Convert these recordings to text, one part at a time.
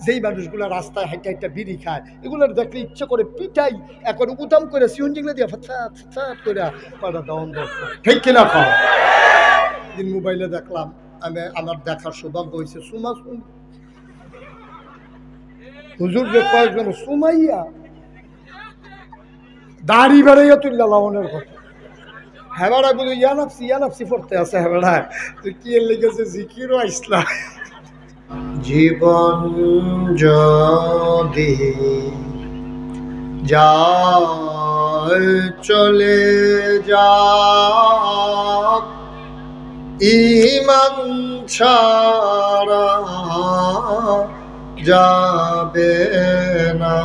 যেই মানুষগুলো রাস্তায় হাইটা হাইটা বিড়ি খায় এগুলোর দেখলে ইচ্ছে করে পিটাই এখন উদাম করে সিউনজিংলা দিয়ে ফাঁচাত ফাঁচাত করে কয়টা দন দরকার ঠিক কিনা খাও দিন মোবাইলে দেখলাম আমি আমার দেখার সৌভাগ্য হয়েছে সুমা সুম হুজুর যে কয়েকজন সুমাইয়া দাড়ি বেড়াইয়া তুললা লাবণের কথা হেবাড়া বলে ইয়ানাপসি পড়তে আছে হেবাড়া তুই কি লেগেছে জিকিরও আইসলা জীবন যদি যায় চলে যা ঈমান ছাড়া যাবে না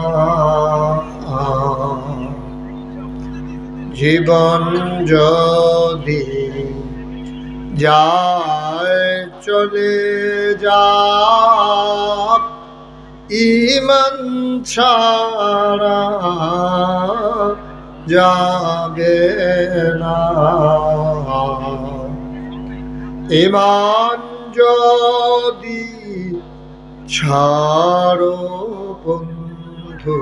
জীবন যদি যায় চলে যা ঈমান ছাড়া যাবে না ঈমান যদি ছাড়ো বন্ধু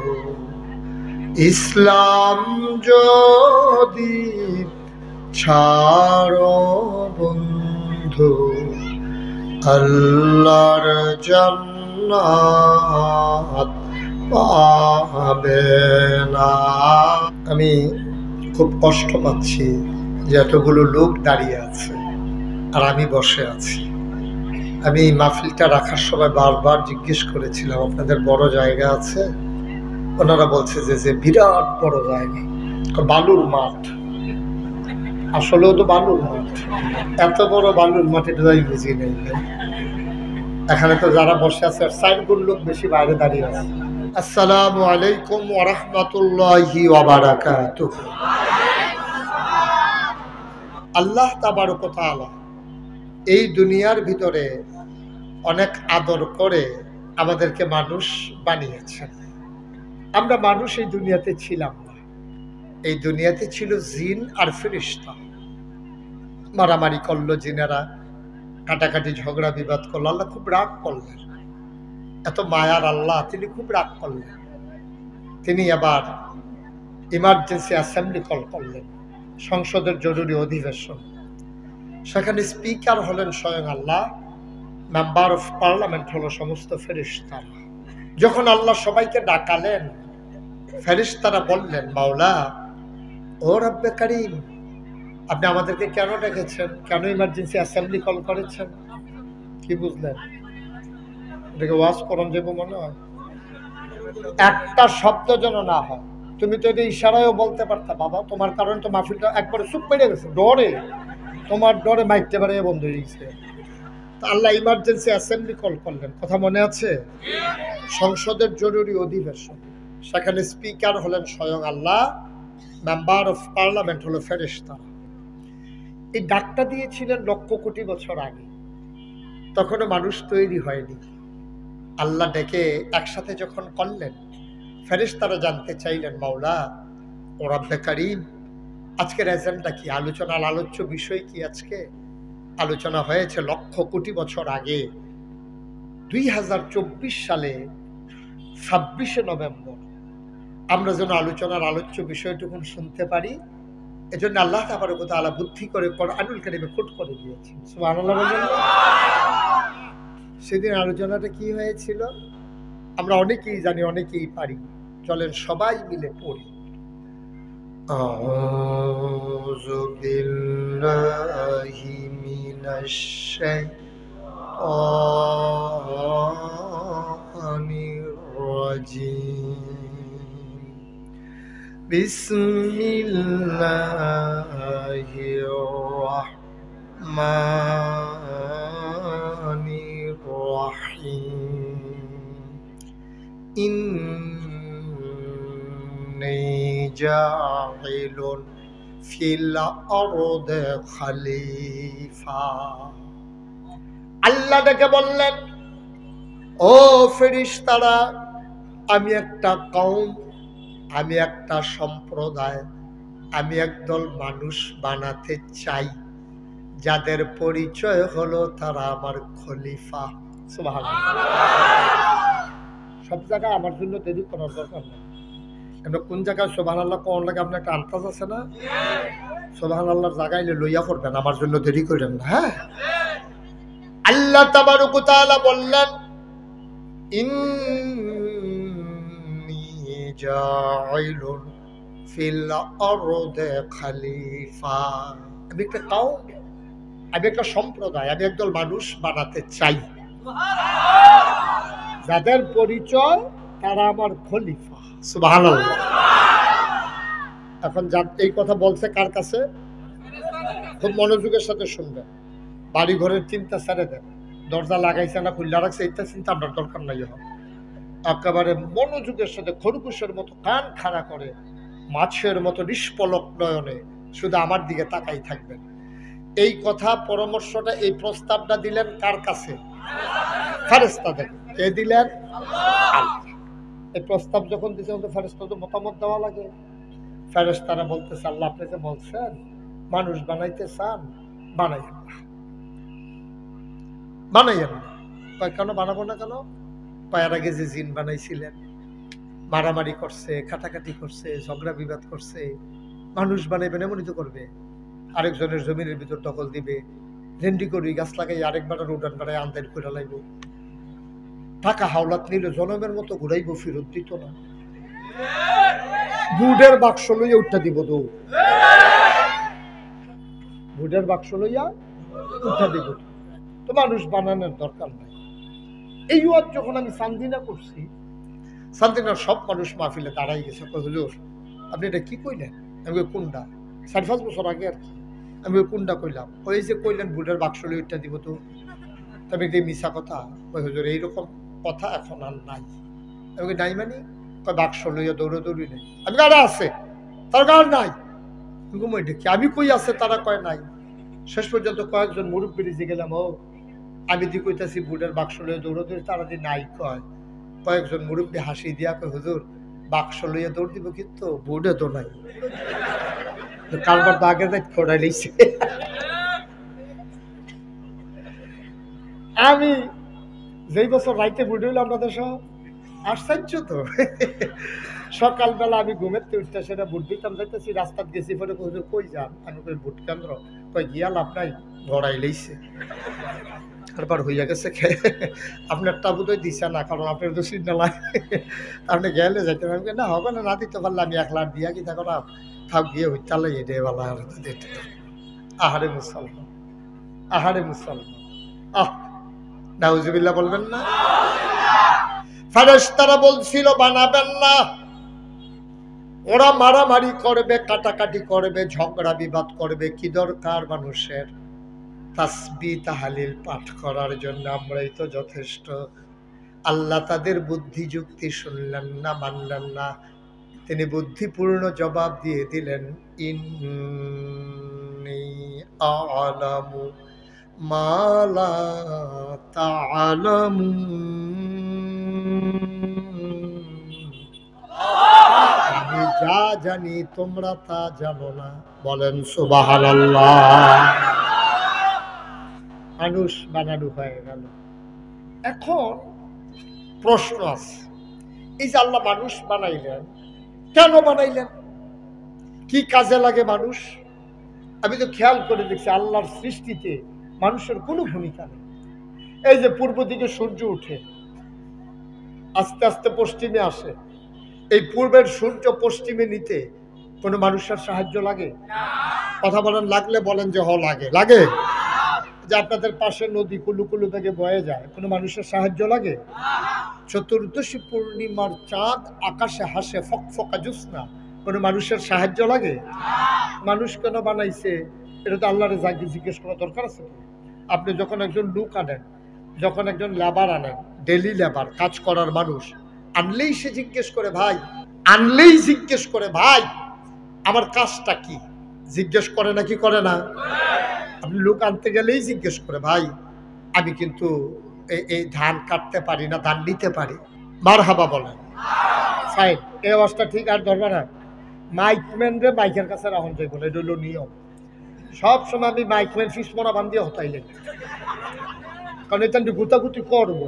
ইসলাম যদি ছাড়ো বন্ধু আল্লাহর জান্নাত পাবে না। আমি খুব কষ্ট পাচ্ছি যে এতগুলো লোক দাঁড়িয়ে আছে আর আমি বসে আছি। আমি এই মাহফিলটা রাখার সময় বারবার জিজ্ঞেস করেছিলাম আপনাদের বড় জায়গা আছে? ওনারা বলছে যে বিরাট বড় জায়গা, বালুর মাঠ। আসলেও তো বালুর মাঠ, এত বড় বালুর মাঠে তো আমি বুঝি নেই। এখানে তো যারা বসে আছে আর 4 গুণ লোক বেশি বাইরে দাঁড়িয়ে আছে। আসসালামু আলাইকুম ওয়া রাহমাতুল্লাহি ওয়া বারাকাতুহু। আল্লাহ তাবারক ওয়া তাআলা এই দুনিয়ার ভিতরে অনেক আদর করে আমাদেরকে মানুষ বানিয়েছেন। আমরা মানুষ এই দুনিয়াতে ছিলাম না, এই দুনিয়াতে ছিল জিন আর ফেরেশতা। মারামারি করলো জিনেরা, কাটাকাটি ঝগড়া বিবাদ করলো, আল্লাহ খুব রাগ করলেন। এত মায়ার আল্লাহ, তিনি খুব রাগ করলেন। তিনি আবার ইমার্জেন্সি অ্যাসেম্বলি কল করলেন, সংসদের জরুরি অধিবেশন। সেখানে স্পিকার হলেন স্বয়ং আল্লাহ, মেম্বার অফ পার্লামেন্ট হলো সমস্ত ফেরেশতারা। যখন আল্লাহ সবাইকে ডাকালেন, ফেরেশতারা বললেন, মাওলা ও রব্বে কারীম, আপনি আমাদেরকে কেন ডেকেছেন? কেন ইমার্জেন্সি অ্যাসেম্বলি কল করেছেন? কি বুঝলেন? এটাকে ওয়াজ করন যাবো মনে হয়। একটা শব্দ যেন না হয়। তুমি তো এটা ইশারায়ও বলতে পারতা, বাবা তোমার কারণে তো মাহফিলটা একবারে চুপ মেরে গেছে, ডরে, তোমার ডরে মাইকতে পারে বন্ধ হয়ে গেছে। আল্লাহ ইমার্জেন্সি অ্যাসেম্বলি কল করলেন, কথা মনে আছে? সংসদের জরুরি অধিবেশন। সেখানে স্পিকার হলেন স্বয়ং আল্লাহ, মেম্বার অফ পার্লামেন্ট হলো ফেরেশতা। এই ডাকটা দিয়েছিলেন লক্ষ কোটি বছর আগে, তখনও মানুষ তৈরি হয়নি। আল্লাহ ডেকে একসাথে যখন করলেন, ফেরেশতারা জানতে চাইলেন, মাওলা ও রব্বে কারীম, আজকের এজেন্ডা কি? আলোচনার আলোচ্য বিষয় কি? আজকে আলোচনা হয়েছে লক্ষ কোটি বছর আগে, 2024 সালে 26শে নভেম্বর। আমরা যেন আলোচনার আলোচ্য বিষয়টুকু শুনতে পারি, এজন্য আল্লাহ তাবারক ওয়া তাআলা বুদ্ধি করে কোরআনুল কারীমে কোট করে দিয়েছেন। সুবহানাল্লাহ বলেন। সেদিন আলোচনাটা কি হয়েছিল আমরা অনেকেই জানি, অনেকেই পারি। চলেন সবাই মিলে পড়ি। আউযু বিল্লাহি মিনাশ শাইতানির রাজীম। বিসমিল্লাহির রাহমানির রাহিম। ইন্নী জাইলুন ফিল আরদি খলিফা। আল্লাহ ডেকে বললেন, ও ফেরেশতারা, আমি একটা কওম, আমি একটা সম্প্রদায়, আমি একদল মানুষ বানাতে চাই যাদের পরিচয় হলো তারা আমার খলিফা। সুবহানাল্লাহ। জায়গায় আমার জন্য দেরি করার দরকার নেই। কেন কোন জায়গায় সুবহানাল্লাহ কোন লাগে আপনার একটা আন্দাজ আছে না? সুবহানাল্লাহর জায়গায় লইয়া করবেন, আমার জন্য দেরি করেন না। হ্যাঁ, আল্লাহ তাবারক ওয়া তাআলা বললেন, ইন্নী জাইলুন ফিল আরদি খলিফা। আমি একটা কওম, আমি একটা সম্প্রদায়, আমি একদল মানুষ বানাতে চাই যাদের পরিচয় তারা আমার খলিফা। সুবহানাল্লাহ। এখন এই কথা বলছে কার কাছে? খুব মনোযোগের সাথে শুনবেন। বাড়ি ঘরের চিন্তা ছেড়ে দেন, দরজা লাগাইছে না খুল্লা রাখছে এটা চিন্তা আপনার দরকার নাই। একেবারে মনোযোগের সাথে খরগোশের মতো কান খাড়া করে মাছের মতো নিষ্পলক নয়নে শুধু আমার দিকে তাকাই থাকবেন। এই কথা পরামর্শটা, এই প্রস্তাবটা দিলেন কার কাছে? ফেরেশতাদের। কে দিলেন? আল্লাহ। এই প্রস্তাব যখন দিয়েছে তখন ফেরেশতাদের মতামত দেওয়া লাগে। ফেরেশতারা বলতেছে, আল্লাহ আপনি যে বলছেন মানুষ বানাইতে চান, বানাইয়েন না, বানাইয়েন না। কেন বানাবো না? কেন? পায়ের আগে যে জিন বানাইছিলেন, মারামারি করছে, কাটাকাটি করছে, ঝগড়া বিবাদ করছে, মানুষ বানাইবেন এমনই তো করবে। আরেকজনের জমিনের ভিতর দখল দিবে, রেন্ডি করি গাছ লাগাই আরেকবার উডান বাড়ায় আন্দাজ করে লাইব, টাকা হাওলাত নিলে জনমের মতো ঘুরাইব, ফেরত দিত না। বুডের বাক্স লইয়া উঠা দিব, তো বুডের বাক্স লইয়া উঠা দিব। তো মানুষ বানানোর দরকার নাই। এই ওয়াজ যখন আমি সান্দিনা করছি, সান্দিনার সব মানুষ মাহফিলে দাঁড়াই গেছে। হুজুর আপনি এটা কি কইলেন? আমি কোনটা? 4-5 বছর আগে আর কি। আমি কোনটা কইলাম? ওই যে কইলেন বুডের বাক্স লইয়া উঠা দিব, তো তবে এটা মিশা কথা। ওই হুজুর এইরকম কথা এখন আর নাই। আমি নাই মানে বাক্স লইয়া দৌড়াদৌড়ি নেই। আমি কারা আছে তার কার নাই, দেখি আমি কই আছে তারা কয় নাই। শেষ পর্যন্ত কয়েকজন মুরব্বী যে গেলাম, ও আমি দি কইতাছি বুডের বাক্স লইয়া দৌড়াদৌড়ি, তারা দি নাই কয়। কয়েকজন মুরব্বী হাসি দিয়া কয়, হুজুর বাক্স লইয়া দৌড় দিব কিন্তু বুডে তো নাই। কারবার তো আগে যাই খোড়াই লইছে। আমি যেই বছর রাইতে বুড়ি হইলাম আপনাদের সহ আশ্চর্য তো। সকালবেলা আমি ঘুমের উঠতে সেটা ভোট দিতাম, যাইতেছি রাস্তাত গেছি, পরে কই যান? আমি কই ভোট কেন্দ্র। কই গিয়া লাভ নাই, গড়াই লইছে। তারপর হইয়া গেছে আপনার টাবুদই দিছে না, কারণ আপনার তো সিগনাল আপনি গেলে যাইতে পারবেন না, হবে না, না দিতে পারলে আমি 1 লাখ দিয়া কি থাকো না, থাক গিয়ে হইতালে এটাই বলা। আহারে মুসলমান, আহারে মুসলমান, আহ নাউজুবিল্লাহ বলবেন না? ফেরেশতারা বলছিল বানাবেন না। ওরা মারামারি করবে, কাটাকাটি করবে, ঝগড়া বিবাদ করবে। কি দরকার মানুষের? তাসবিহ তাহলিল পাঠ করার জন্য আমরাই তো যথেষ্ট। আল্লাহ তাদের বুদ্ধি যুক্তি শুনলেন না, মানলেন না। তিনি বুদ্ধিপূর্ণ জবাব দিয়ে দিলেন, ইন্নী আ'লামু মা লা তা'লামুন। আমি যা জানি তোমরা তা জানো না। বলেন সুবহানাল্লাহ। মানুষ বানানো হয়ে গেল। এখন প্রশ্ন আছে, এই যে আল্লাহ মানুষ বানাইলেন, কেন বানাইলেন? কি কাজে লাগে মানুষ? আমি তো খেয়াল করে দেখছি আল্লাহর সৃষ্টিতে মানুষের কোনো ভূমিকা নেই। এই যে পূর্ব দিকে সূর্য উঠে আস্তে আস্তে পশ্চিমে আসে, এই পূর্বের সূর্য পশ্চিমে নিতে কোনো মানুষের সাহায্য লাগে? কথা বলেন, লাগলে বলেন যে লাগে। লাগে? যে আপনাদের পাশে নদী কুলুকুলু থেকে বয়ে যায়, কোনো মানুষের সাহায্য লাগে? চতুর্দশী পূর্ণিমার চাঁদ আকাশে হাসে ফকফকা জ্যোৎস্না, কোনো মানুষের সাহায্য লাগে? মানুষ কেন বানাইছে এটা তো আল্লাহরে জিজ্ঞেস করা দরকার আছে। আপনি যখন একজন লোক আনেন, যখন একজন লেবার আনেন, ডেলি লেবার কাজ করার মানুষ আনলেই সে জিজ্ঞেস করে ভাই, আনলেই জিজ্ঞেস করে ভাই আমার কাজটা কি? জিজ্ঞেস করে নাকি করে না? আপনি লোক আনতে গেলেই জিজ্ঞেস করে ভাই আমি কিন্তু এই ধান কাটতে পারি না, ধান নিতে পারি। মারহাবা বলেন, ফাইন, এই অবস্থা ঠিক। আর ধরবা না মাইকম্যান রে মাইকের কাছে রাখুন যাইব না, এটা হলো নিয়ম। সবসময় আমি মাইকম্যান ফিসমোনা বান্ধিয়ে হতাইলে, কারণ এটা গুতাগুতি করবো।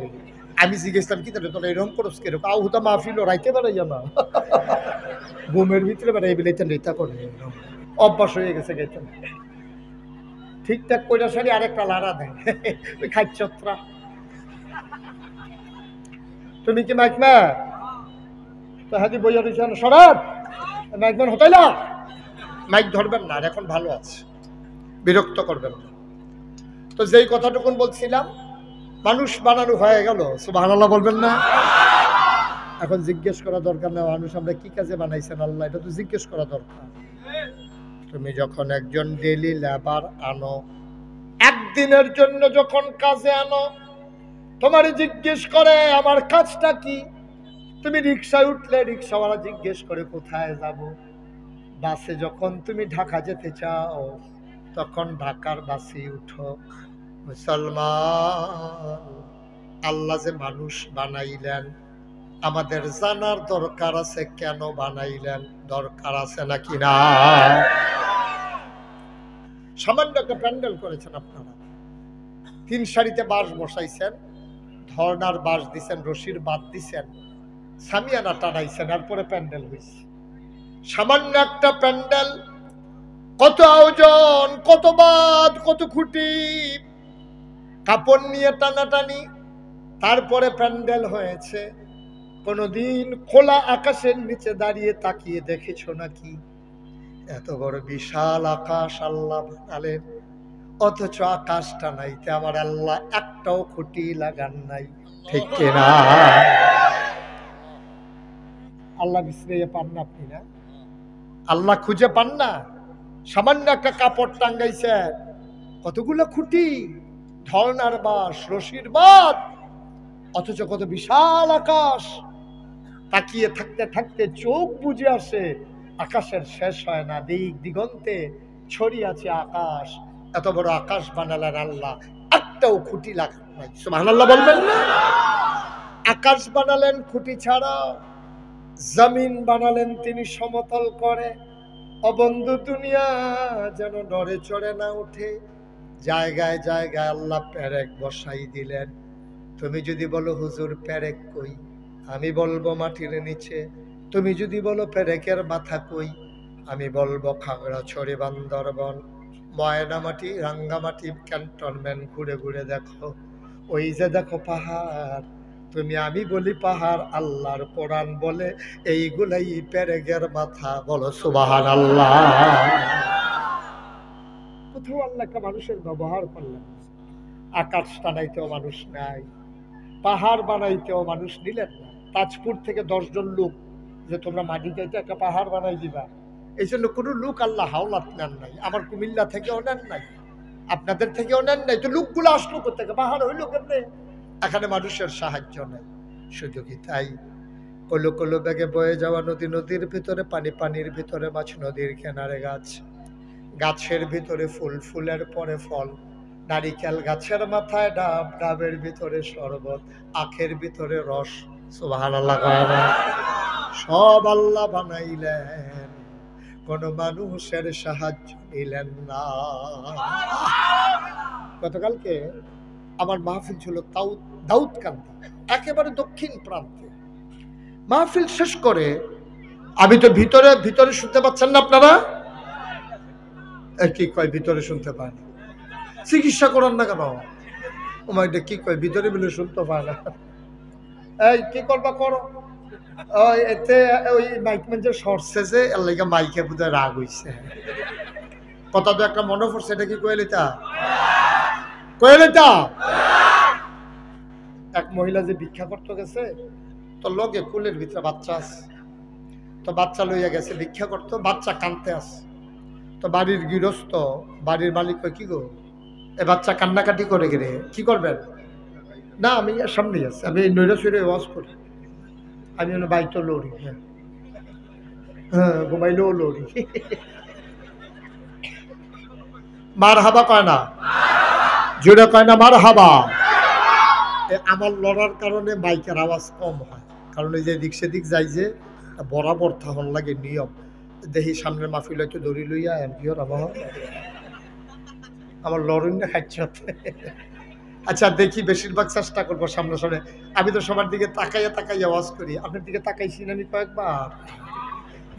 আমি জিজ্ঞেসলাম কি তোর তোরা এরকম করস কিরকম আহুতা মাহফিল রাইতে বেড়াইয়া না ঘুমের ভিতরে বেড়াই বেলাইতেন রেতা করে অভ্যাস হয়ে গেছে গেতেন ঠিকঠাক কইরা সারি আরেকটা লাড়া দেয় ওই খাচ্ছত্রা তুমি কি মাইকমা তো হাজি বইয়া দিয়েছেন সরাব মাইকম্যান হতাইলা মাইক ধরবেন না আর এখন ভালো আছে বিরক্ত করবেন না তো যেই কথাটুকুন বলছিলাম মানুষ বানানো হয়ে গেল সুবহানাল্লাহ বলবেন না এখন জিজ্ঞেস করা দরকার না মানুষ আমরা কি কাজে বানাইছেন আল্লাহ এটা তো জিজ্ঞেস করা দরকার তুমি যখন একজন ডেইলি লেবার আনো একদিনের জন্য যখন কাজে আনো তোমার জিজ্ঞেস করে আমার কাজটা কি তুমি রিকশায় উঠলে রিকশাওয়ালা জিজ্ঞেস করে কোথায় যাব বাসে যখন তুমি ঢাকা যেতে চাও তখন ঢাকার বাসে উঠো মুসলমান আল্লাহ যে মানুষ বানাইলেন আমাদের জানার দরকার আছে কেন বানাইলেন দরকার আছে নাকি না সামান্য একটা প্যান্ডেল করেছেন আপনারা 3 সারিতে বাঁশ বসাইছেন ধর্নার বাঁশ দিছেন রশির বাদ দিছেন সামিয়ানা টানাইছেন এরপরে প্যান্ডেল হয়েছে সামান্য একটা প্যান্ডেল কত আয়োজন কত বাদ কত খুঁটি কাপড় নিয়ে টানাটানি তারপরে প্যান্ডেল হয়েছে কোনদিন খোলা আকাশের নিচে দাঁড়িয়ে তাকিয়ে দেখেছো নাকি এত বড় বিশাল আকাশ আল্লাহ বানালেন অথচ আকাশটা নাইতে আমার আল্লাহ একটাও খুঁটি লাগান নাই ঠিক কিনা আল্লাহ বিশ্রাইয়ে পান না আপনি না আল্লাহ খুঁজে পান না সামান্য একটা কাপড় টাঙ্গাইছেন কতগুলো খুঁটি ধর্নার বাঁশ রশির বাঁধ অথচ কত বিশাল আকাশ তাকিয়ে থাকতে থাকতে চোখ বুজে আসে আকাশের শেষ হয় না দিক দিগন্তে ছড়িয়ে আছে আকাশ এত বড় আকাশ বানালেন আল্লাহ একটাও খুঁটি লাগান নাই সুবহানাল্লাহ বলবেন না আকাশ বানালেন খুঁটি ছাড়া জমিন বানালেন তিনি সমতল করে অবন্ধু দুনিয়া যেন নড়ে চড়ে না উঠে জায়গায় জায়গায় আল্লাহ পেরেক বসাই দিলেন তুমি যদি বলো হুজুর পেরেক কই আমি বলবো মাটির নিচে তুমি যদি বলো পেরেকের মাথা কই আমি বলবো খাগড়াছড়ি বান্দরবন ময়নামাটি রাঙ্গামাটি ক্যান্টনমেন্ট ঘুরে ঘুরে দেখো ওই যে দেখো পাহাড় তুমি আমি বলি পাহাড় আল্লাহর কোরআন বলে এইগুলাই পেরেকের মাথা বলো সুবহানাল্লাহ কোথাও আল্লাহকে মানুষের ব্যবহার করলেন আকাশ টানাইতেও মানুষ নাই পাহাড় বানাইতেও মানুষ নিলেন না তাজপুর থেকে 10 জন লোক যে তোমরা মাটি চাইতে একটা পাহাড় বানাই দিবা এই জন্য কোনো লোক আল্লাহ হাওলাত নেন নাই আমার কুমিল্লা থেকেও নেন নাই আপনাদের থেকেও নেন নাই তো লোকগুলো আসলো কোথেকে পাহাড় হইলো কেমনে এখানে মানুষের সাহায্য নেই শুধু কি তাই কলো কলো বেগে বয়ে যাওয়া নদী নদীর ভিতরে পানি পানির ভিতরে মাছ নদীর কিনারে গাছ গাছের ভিতরে ফুল ফুলের পরে ফল নারিকেল গাছের মাথায় ডাব ডাবের ভিতরে শরবত আখের ভিতরে রস সুবহানাল্লাহ সব আল্লাহ বানাইলেন কোন মানুষের সাহায্য নিলেন না গতকালকে আমার মাহফিল ছিল দাউদকান্দি একেবারে দক্ষিণ প্রান্তে মাহফিল শেষ করে আমি তো ভিতরে ভিতরে শুনতে পাচ্ছেন না আপনারা কি কয় ভিতরে শুনতে পায় না চিকিৎসা করার না কেন ওমাই কি কয় ভিতরে মিলে শুনতে পায় না এই কি করবা করো ওই এতে ওই মাইকম্যান যে সরছে যে এর লাগে মাইকে বুঝে রাগ হইছে কথা তো একটা মনে পড়ছে এটা কি কইলিতা এক মহিলা যে ভিক্ষা করতে গেছে তো লগে কুলের ভিতরে বাচ্চা আছে তো বাচ্চা লইয়া গেছে ভিক্ষা করতে বাচ্চা কানতে আছে তো বাড়ির গৃহস্থ বাড়ির মালিক কয় কি গো এ বাচ্চা কান্নাকাটি করে গেলে কি করবেন না আমি সামনেই আছি আমি নৈরাসুরে ওয়াজ করি আমি বাইতো লড়ি হ্যাঁ হ্যাঁ ঘুমাইলেও লড়ি মার হাবা কয় না জোরে কয় না মার হাবা আমার লড়ার কারণে মাইকের আওয়াজ কম হয় কারণ এই যে দিক সেদিক যাই যে বরাবর থাহন লাগে নিয়ম দেখি সামনের মাহফিল হয়তো দড়ি লইয়া এমপিওর আমার লড়ুন না খাচ্ছে আচ্ছা দেখি, বেশিরভাগ চেষ্টা করবো সামনে। আমি তো সবার দিকে তাকাইয়া তাকাইয়া আওয়াজ করি, আপনার দিকে তাকাইছি না আমি কয়েকবার।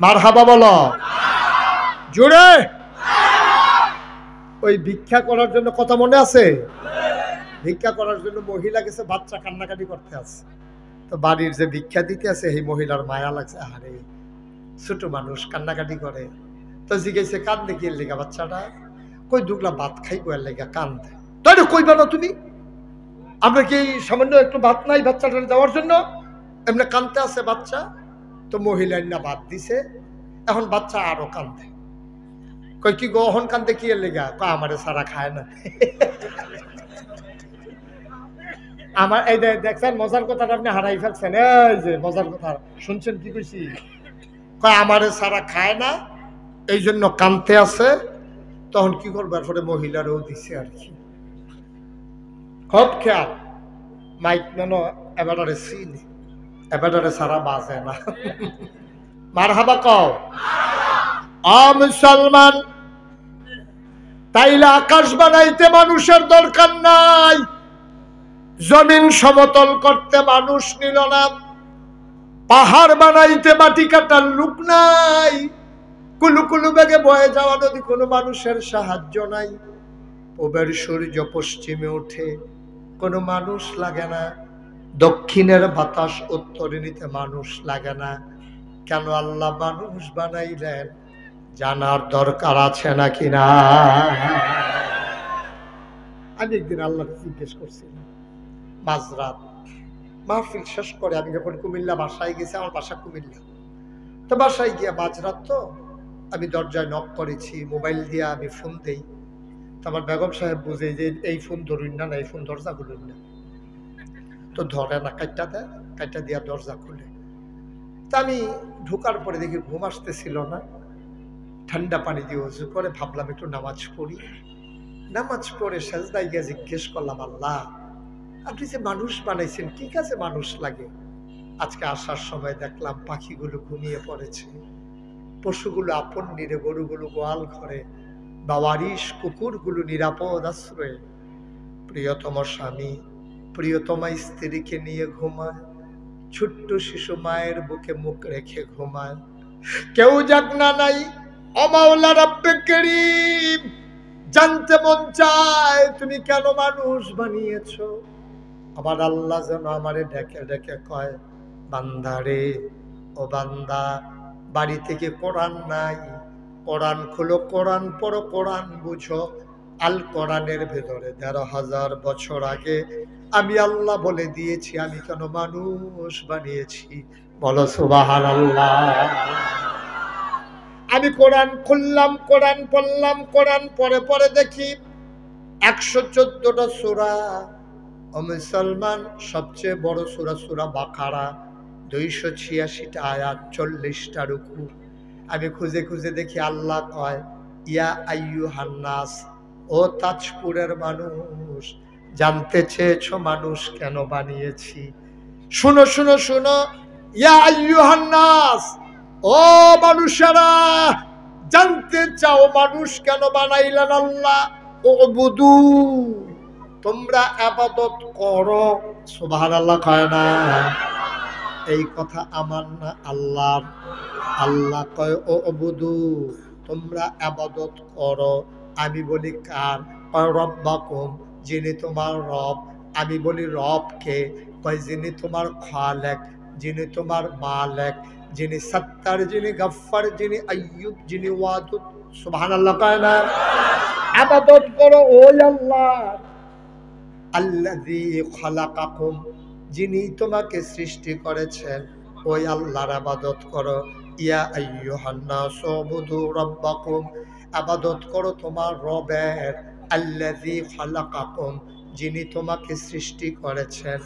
মারহাবা বলো জোরে। ওই ভিক্ষা করার জন্য কথা মনে আছে? ভিক্ষা করার জন্য মহিলা গেছে, বাচ্চা কান্নাকাটি করতে আছে। তো বাড়ির যে ভিক্ষা দিতে আছে এই মহিলার মায়া লাগছে, আরে ছোট মানুষ কান্নাকাটি করে। তো জিজ্ঞেসে কান্দে কি লেগা বাচ্চাটা? কই দুগলা ভাত খাই কয়ার লেগা কান্দে। তাই কইবা না তুমি, আমরা কি সামান্য একটু ভাত নাই বাচ্চাটা দেওয়ার জন্য? এমনি কান্দতে আছে বাচ্চা। তো মহিলা না ভাত দিছে, এখন বাচ্চা আরো কান্দে। কই কি গহন কান্দে কি এর লেগা? কয় আমারে সারা খায় না। আমার এই দেখছেন মজার কথাটা আপনি হারাই ফেলছেন। এই যে মজার কথা শুনছেন কি কইছি? কয় আমারে সারা খায় না, এই জন্য কান্দতে আছে। তখন কি করবার পরে মহিলারও দিছে আর কি। খুব খেয়াল, মাইক নেন এবারে চিনি, এবারে সারা বাজে না। মারহাবা কও। মুসলমান, তাইলে আকাশ বানাইতে মানুষের দরকার নাই, জমিন সমতল করতে মানুষ নিল না, পাহাড় বানাইতে মাটি কাটার লোক নাই, কুলু কুলু বেগে বয়ে যাওয়া নদী কোনো মানুষের সাহায্য নাই, পূবের সূর্য পশ্চিমে ওঠে কোনো মানুষ লাগে না, দক্ষিণের বাতাস উত্তরে নিতে মানুষ লাগে না। কেন আল্লাহ মানুষ বানাইলেন জানার দরকার আছে নাকি না? আমি একদিন আল্লাহ জিজ্ঞেস করছিলাম, মাঝরাত মাহফিল শেষ করে আমি যখন কুমিল্লা বাসায় গেছি, আমার বাসা কুমিল্লা, তো বাসায় গিয়া মাঝরাত, তো আমি দরজায় নক করেছি, মোবাইল দিয়ে আমি ফোন দেই। তো আমার বেগম সাহেব বুঝে যে এই ফোন ধরুন না, এই ফোন দরজা খুলুন না। তো ধরে না, কাইটা দেয়, কাইটা দিয়া দরজা খুলে। তা আমি ঢোকার পরে দেখি ঘুম আসতেছিল না, ঠান্ডা পানি দিয়ে উজু করে ভাবলাম একটু নামাজ পড়ি। নামাজ পড়ে সেজদায় গিয়ে জিজ্ঞেস করলাম, আল্লাহ আপনি যে মানুষ বানাইছেন কি কাজে মানুষ লাগে? আজকে আসার সময় দেখলাম পাখিগুলো ঘুমিয়ে পড়েছে, পশুগুলো আপন নিরে, গরুগুলো গোয়াল ঘরে, বাওয়ারিশ কুকুরগুলো নিরাপদ আশ্রয়ে, প্রিয়তম স্বামী প্রিয়তমা স্ত্রীকে নিয়ে ঘুমায়, ছোট্ট শিশু মায়ের বুকে মুখ রেখে ঘুমায়, কেউ জাগনা নাই। অমাওলা রাব্বে করিম, জানতে মন চায় তুমি কেন মানুষ বানিয়েছো। আমার আল্লাহ যেন আমারে ডেকে ডেকে কয়, বান্দারে ও বান্দা, বাড়ি থেকে কোরআন নাই, কোরআন খুলো, কোরআন পড়ো, কোরআন বুঝো। আল কোরআনের ভেতরে ১৩,০০০ বছর আগে আমি আল্লাহ বলে দিয়েছি আমি কেন মানুষ বানিয়েছি। বলো সুবহানাল্লাহ। আমি কোরআন খুললাম, কোরআন পড়লাম, কোরআন পরে পরে দেখি ১১৪টা সূরা। ও মুসলমান, সবচেয়ে বড় সূরা সূরা বাকারা, ২৮৬টা আয়াত, ৪০টা রুকু। আমি খুঁজে খুঁজে দেখি আল্লাহ কয়, ইয়া আইয়ুহান নাস, ও তাজপুরের মানুষ, জানতে চেয়েছো মানুষ কেন বানিয়েছি? শুনো শুনো শুনো, ইয়া আইয়ুহান নাস, ও মানুষেরা, জানতে চাও মানুষ কেন বানাইলেন আল্লাহ? ও বুদু, তোমরা ইবাদত করো। সুবহানাল্লাহ কয় না? এই কথা আমার না আল্লাহর। আল্লাহ কয় ও বুদু, তোমরা ইবাদত করো। আমি বলি কার? কয় রব্বাকুম, যিনি তোমার রব। আমি বলি রব কে? কয় যিনি তোমার খালেক, যিনি তোমার মালিক, যিনি সত্তার, যিনি গফফার, যিনি আইয়ুব, যিনি ওয়াদুদ। সুবহানাল্লাহ কয় না? ইবাদত করো ওই আল্লাহর। আল্লাযী খালাকাকুম, যিনি তোমাকে সৃষ্টি করেছেন, ওই আল্লাহর ইবাদত করো। ইয়া আইয়ুহান নাস উবুদু রাব্বাকুম, ইবাদত করো তোমার রবের। আল্লাযী খালাকাকুম, যিনি তোমাকে সৃষ্টি করেছেন।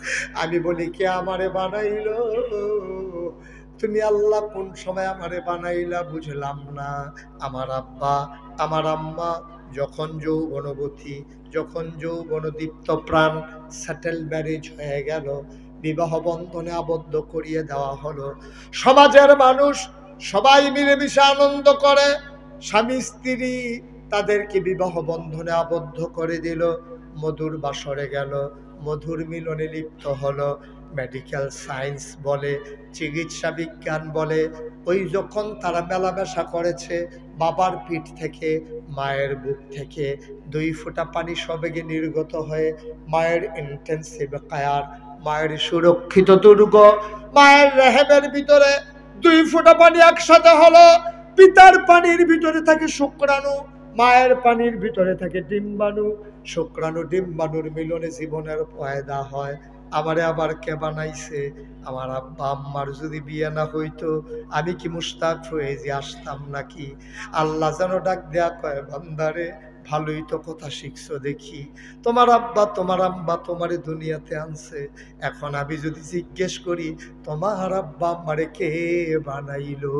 আমি বলি কে আমারে বানাইলো? তুমি আল্লাহ কোন সময় আমারে বানাইলা বুঝলাম না। আমার আব্বা আমার আম্মা যখন যৌবনবতী, যখন যৌবনদীপ্ত প্রাণ, সেটেল ম্যারেজ হয়ে গেল, বিবাহ বন্ধনে আবদ্ধ করিয়ে দেওয়া হলো। সমাজের মানুষ সবাই মিলেমিশে আনন্দ করে, স্বামী স্ত্রী তাদেরকে বিবাহ বন্ধনে আবদ্ধ করে দিল। মধুর বাসরে গেল, মধুর মিলনে লিপ্ত হলো। মেডিকেল সায়েন্স বলে, চিকিৎসা বিজ্ঞান বলে, ওই যখন তারা মেলামেশা করেছে, বাবার পিঠ থেকে, মায়ের বুক থেকে 2 ফোঁটা পানি সবেগে নির্গত হয়ে মায়ের ইন্টেন্সিভ কেয়ার, মায়ের সুরক্ষিত দুর্গ, মায়ের রেহেমের ভিতরে 2 ফোঁটা পানি একসাথে হলো। পিতার পানির ভিতরে থাকে শুক্রাণু, মায়ের পানির ভিতরে থাকে ডিম্বাণু। শুক্রাণু ডিম্বাণুর মিলনে জীবনের পয়দা হয়। আমারে আবার কে বানাইছে? আমার আব্বা আম্মার যদি বিয়ে না হইতো আমি কি মুস্তাক হয়ে যে আসতাম নাকি? আল্লাহ যেন ডাক দেয়া কয়, বান্দারে ভালোই তো কথা শিখছো দেখি, তোমার আব্বা তোমার আম্মা তোমারে দুনিয়াতে আনছে, এখন আমি যদি জিজ্ঞেস করি তোমার আব্বা আম্মারে কে বানাইলো?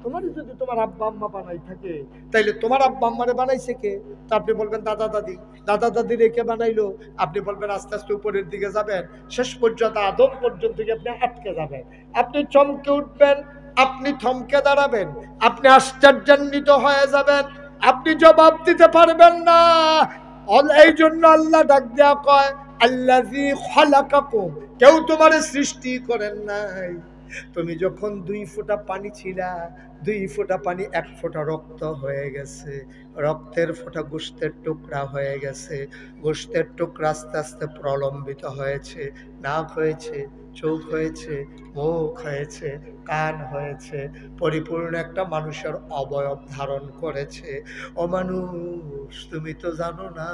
তোমার যদি তোমার আব্বা আম্মা বানাই থাকে, তাইলে তোমার আব্বা আম্মারে বানাইছে কে? তা আপনি বলবেন দাদা দাদি। দাদা দাদি রেখে বানাইলো? আপনি বলবেন আস্তে আস্তে উপরের দিকে যাবেন, শেষ পর্যন্ত আদম পর্যন্ত গিয়ে আপনি আটকে যাবেন। আপনি চমকে উঠবেন, আপনি থমকে দাঁড়াবেন, আপনি আশ্চর্যান্বিত হয়ে যাবেন, আপনি জবাব দিতে পারবেন না। এই জন্য আল্লাহ ডাক দেয়া কয়, আল্লাযী খালাকাকুম, কেউ তোমারে সৃষ্টি করেন নাই। তুমি যখন 2 ফোঁটা পানি ছিলা, 2 ফোঁটা পানি 1 ফোঁটা রক্ত হয়ে গেছে, রক্তের ফোঁটা গোশতের টুকরা হয়ে গেছে, গোশতের টুকরা আস্তে আস্তে প্রলম্বিত হয়েছে, নাক হয়েছে, চোখ হয়েছে, মুখ হয়েছে, কান হয়েছে, পরিপূর্ণ একটা মানুষের অবয়ব ধারণ করেছে। ও মানুষ, তুমি তো জানো না